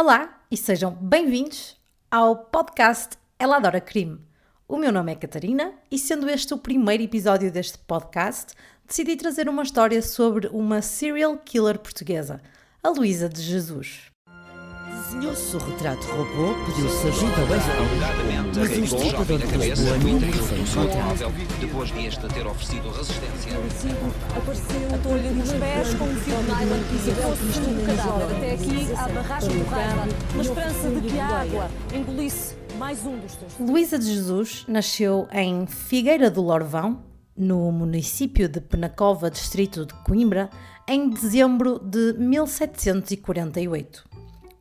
Olá e sejam bem-vindos ao podcast Ela Adora Crime. O meu nome é Catarina e, sendo este o primeiro episódio deste podcast, decidi trazer uma história sobre uma serial killer portuguesa, a Luísa de Jesus. Desenhou-se o retrato robô, pediu-se ajuda ao FBI, mas o estuprador de Lisboa nunca foi encontrado. Depois de este ter oferecido resistência. Atolha nos pés com um fio de nylon e trouxe um cadáver até aqui à barragem do Raiva, na esperança de que a água engolisse mais um dos seus. Luísa de Jesus nasceu em Figueira do Lourvão, no município de Penacova, distrito de Coimbra, em dezembro de 1748.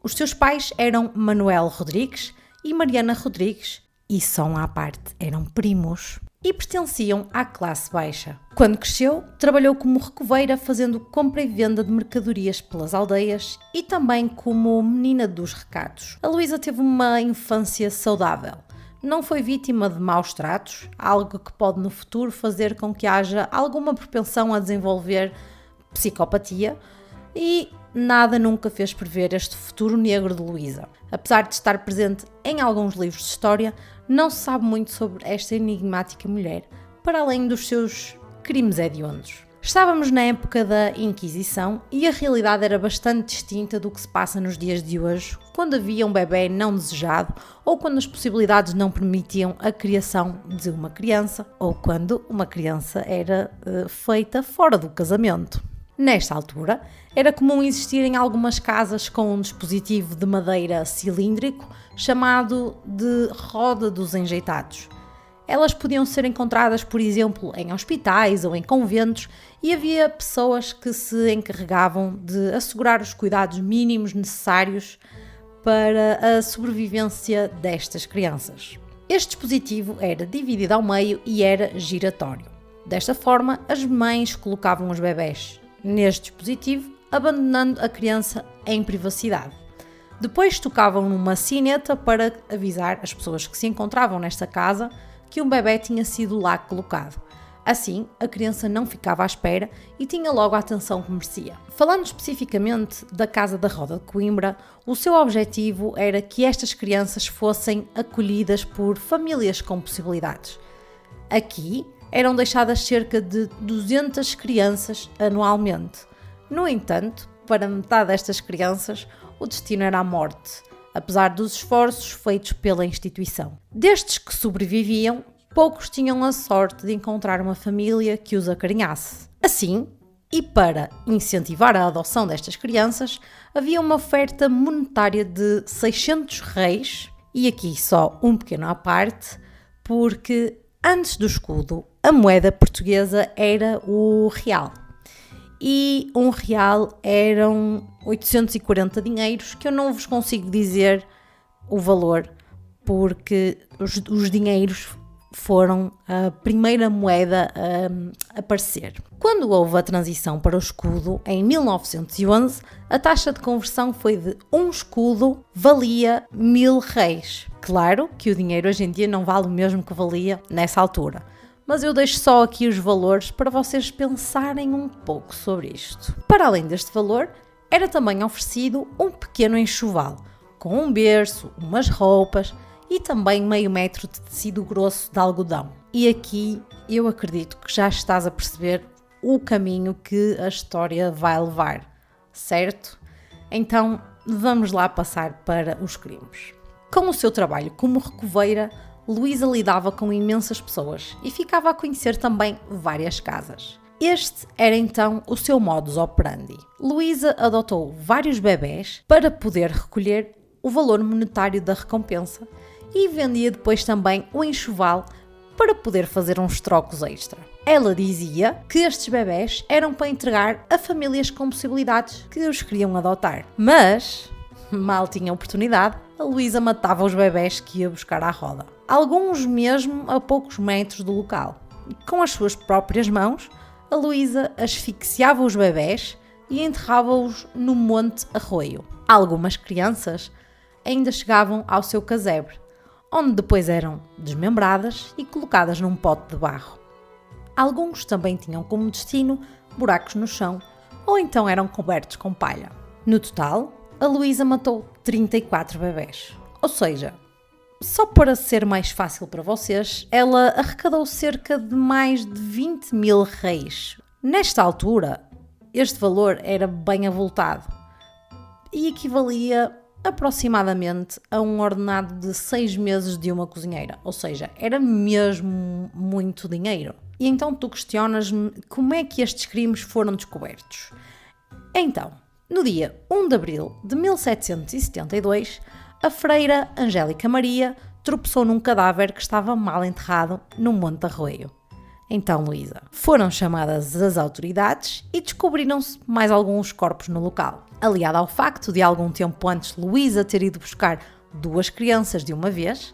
Os seus pais eram Manuel Rodrigues e Mariana Rodrigues, e só à parte eram primos, e pertenciam à classe baixa. Quando cresceu, trabalhou como recoveira, fazendo compra e venda de mercadorias pelas aldeias e também como menina dos recados. A Luísa teve uma infância saudável. Não foi vítima de maus tratos, algo que pode no futuro fazer com que haja alguma propensão a desenvolver psicopatia, e nada nunca fez prever este futuro negro de Luísa. Apesar de estar presente em alguns livros de história, não se sabe muito sobre esta enigmática mulher, para além dos seus crimes hediondos. Estávamos na época da Inquisição e a realidade era bastante distinta do que se passa nos dias de hoje, quando havia um bebê não desejado ou quando as possibilidades não permitiam a criação de uma criança ou quando uma criança era feita fora do casamento. Nesta altura, era comum existir em algumas casas com um dispositivo de madeira cilíndrico chamado de roda dos enjeitados. Elas podiam ser encontradas, por exemplo, em hospitais ou em conventos, e havia pessoas que se encarregavam de assegurar os cuidados mínimos necessários para a sobrevivência destas crianças. Este dispositivo era dividido ao meio e era giratório. Desta forma, as mães colocavam os bebés neste dispositivo, abandonando a criança em privacidade. Depois tocavam numa sineta para avisar as pessoas que se encontravam nesta casa que um bebê tinha sido lá colocado. Assim, a criança não ficava à espera e tinha logo a atenção que merecia. Falando especificamente da Casa da Roda de Coimbra, o seu objetivo era que estas crianças fossem acolhidas por famílias com possibilidades. Aqui, eram deixadas cerca de 200 crianças anualmente. No entanto, para metade destas crianças, o destino era a morte, apesar dos esforços feitos pela instituição. Destes que sobreviviam, poucos tinham a sorte de encontrar uma família que os acarinhasse. Assim, e para incentivar a adoção destas crianças, havia uma oferta monetária de 600 reis, e aqui só um pequeno à parte, porque antes do escudo, a moeda portuguesa era o real. E um real eram 840 dinheiros, que eu não vos consigo dizer o valor, porque os dinheiros foram a primeira moeda a aparecer. Quando houve a transição para o escudo, em 1911, a taxa de conversão foi de um escudo valia 1000 reis. Claro que o dinheiro hoje em dia não vale o mesmo que valia nessa altura, mas eu deixo só aqui os valores para vocês pensarem um pouco sobre isto. Para além deste valor, era também oferecido um pequeno enxoval, com um berço, umas roupas e também meio metro de tecido grosso de algodão. E aqui eu acredito que já estás a perceber o caminho que a história vai levar, certo? Então vamos lá passar para os crimes. Com o seu trabalho como recoveira, Luísa lidava com imensas pessoas e ficava a conhecer também várias casas. Este era então o seu modus operandi. Luísa adotou vários bebés para poder recolher o valor monetário da recompensa e vendia depois também o enxoval para poder fazer uns trocos extra. Ela dizia que estes bebés eram para entregar a famílias com possibilidades que os queriam adotar. Mas, mal tinha oportunidade, a Luísa matava os bebés que ia buscar à roda. Alguns mesmo a poucos metros do local. Com as suas próprias mãos, a Luísa asfixiava os bebés e enterrava-os no Monte Arroio. Algumas crianças ainda chegavam ao seu casebre, onde depois eram desmembradas e colocadas num pote de barro. Alguns também tinham como destino buracos no chão ou então eram cobertos com palha. No total, a Luísa matou 34 bebés. Ou seja, só para ser mais fácil para vocês, ela arrecadou cerca de mais de 20 mil reis. Nesta altura, este valor era bem avultado e equivalia aproximadamente a um ordenado de 6 meses de uma cozinheira, ou seja, era mesmo muito dinheiro. E então tu questionas-me como é que estes crimes foram descobertos. Então, no dia 1 de abril de 1772, a freira Angélica Maria tropeçou num cadáver que estava mal enterrado no Monte Arroio. Então, Luísa, foram chamadas as autoridades e descobriram-se mais alguns corpos no local. Aliado ao facto de algum tempo antes Luísa ter ido buscar 2 crianças de uma vez,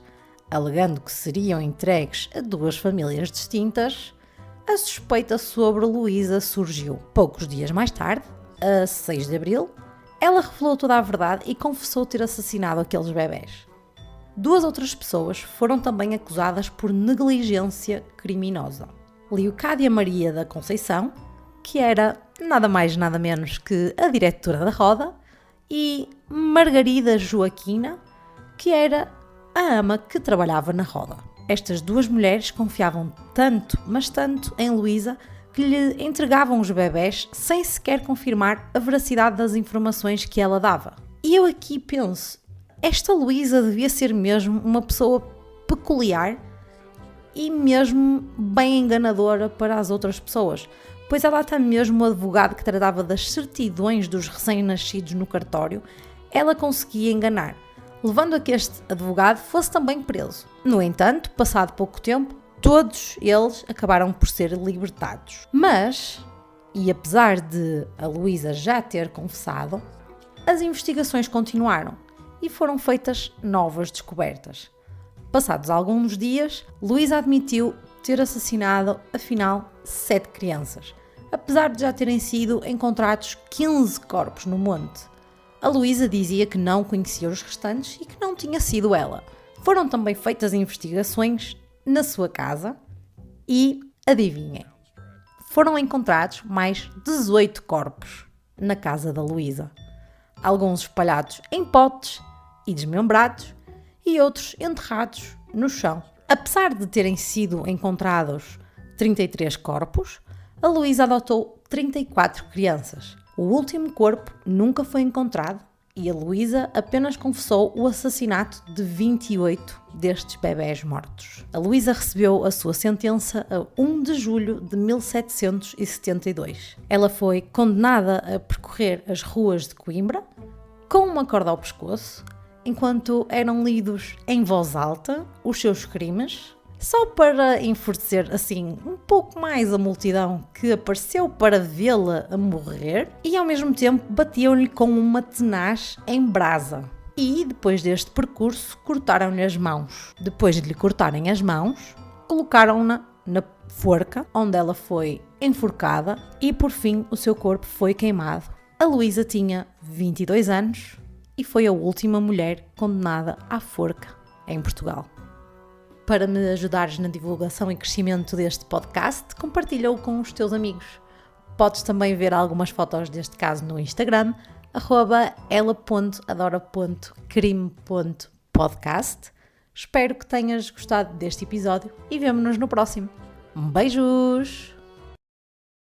alegando que seriam entregues a 2 famílias distintas, a suspeita sobre Luísa surgiu. Poucos dias mais tarde, a 6 de abril, ela revelou toda a verdade e confessou ter assassinado aqueles bebés. 2 outras pessoas foram também acusadas por negligência criminosa. Leocádia Maria da Conceição, que era nada mais nada menos que a diretora da Roda, e Margarida Joaquina, que era a ama que trabalhava na Roda. Estas 2 mulheres confiavam tanto, mas tanto em Luísa, que lhe entregavam os bebés sem sequer confirmar a veracidade das informações que ela dava. E eu aqui penso, esta Luísa devia ser mesmo uma pessoa peculiar e mesmo bem enganadora para as outras pessoas, pois ela até mesmo o advogado que tratava das certidões dos recém-nascidos no cartório, ela conseguia enganar, levando a que este advogado fosse também preso. No entanto, passado pouco tempo, todos eles acabaram por ser libertados. Mas, e apesar de a Luísa já ter confessado, as investigações continuaram e foram feitas novas descobertas. Passados alguns dias, Luísa admitiu ter assassinado, afinal, 7 crianças, apesar de já terem sido encontrados 15 corpos no monte. A Luísa dizia que não conhecia os restantes e que não tinha sido ela. Foram também feitas investigações na sua casa e, adivinhem, foram encontrados mais 18 corpos na casa da Luísa. Alguns espalhados em potes e desmembrados e outros enterrados no chão. Apesar de terem sido encontrados 33 corpos, a Luísa adotou 34 crianças. O último corpo nunca foi encontrado e a Luísa apenas confessou o assassinato de 28 destes bebés mortos. A Luísa recebeu a sua sentença a 1 de julho de 1772. Ela foi condenada a percorrer as ruas de Coimbra com uma corda ao pescoço, enquanto eram lidos em voz alta os seus crimes, só para enfurecer assim um pouco mais a multidão que apareceu para vê-la a morrer, e ao mesmo tempo batiam-lhe com uma tenaz em brasa. E depois deste percurso cortaram-lhe as mãos. Depois de lhe cortarem as mãos, colocaram-na na forca, onde ela foi enforcada e por fim o seu corpo foi queimado. A Luísa tinha 22 anos e foi a última mulher condenada à forca em Portugal. Para me ajudares na divulgação e crescimento deste podcast, compartilha-o com os teus amigos. Podes também ver algumas fotos deste caso no Instagram, @ela.adora.crime.podcast. Espero que tenhas gostado deste episódio e vemo-nos no próximo. Beijos!